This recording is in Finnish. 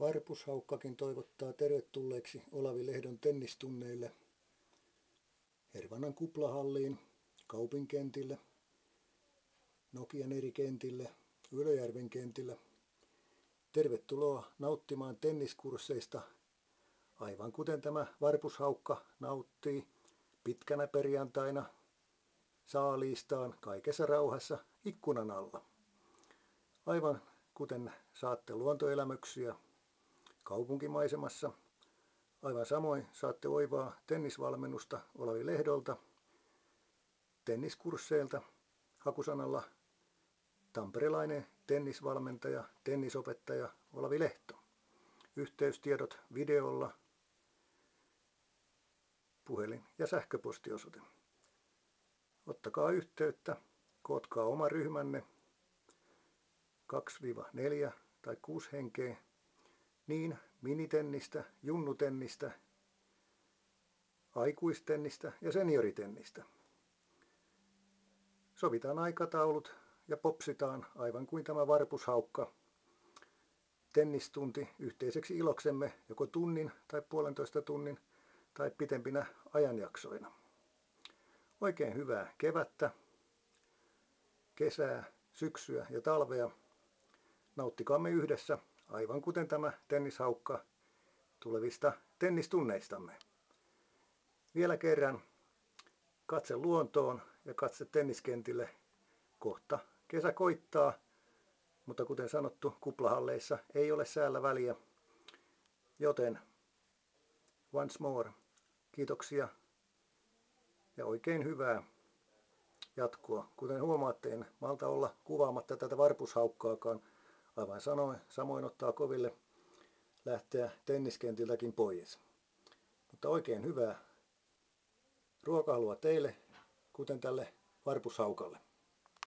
Varpushaukkakin toivottaa tervetulleeksi Olavi Lehdon tennistunneille, Hervannan kuplahalliin, Kaupin kentille, Nokian eri kentille, Ylöjärven kentille. Tervetuloa nauttimaan tenniskursseista, aivan kuten tämä varpushaukka nauttii pitkänä perjantaina saaliistaan kaikessa rauhassa ikkunan alla. Aivan kuten saatte luontoelämyksiä kaupunkimaisemassa, aivan samoin saatte oivaa tennisvalmennusta Olavi Lehdolta tenniskursseilta hakusanalla tamperelainen tennisvalmentaja, tennisopettaja Olavi Lehto. Yhteystiedot videolla, puhelin- ja sähköpostiosoite. Ottakaa yhteyttä, kootkaa oma ryhmänne 2-4 tai 6 henkeä, niin minitennistä, junnutennistä, aikuistennistä ja senioritennistä. Sovitaan aikataulut ja popsitaan aivan kuin tämä varpushaukka tennistunti yhteiseksi iloksemme joko tunnin tai 1,5 tunnin tai pitempinä ajanjaksoina. Oikein hyvää kevättä, kesää, syksyä ja talvea. Nauttikaamme yhdessä, aivan kuten tämä tennishaukka, tulevista tennistunneistamme. Vielä kerran katse luontoon ja katse tenniskentille. Kohta kesä koittaa, mutta kuten sanottu, kuplahalleissa ei ole säällä väliä. Joten once more, kiitoksia ja oikein hyvää jatkoa. Kuten huomaatte, en malta olla kuvaamatta tätä varpushaukkaakaan. Aivan samoin ottaa koville lähteä tenniskentiltäkin pois. Mutta oikein hyvää ruokahalua teille, kuten tälle varpushaukalle.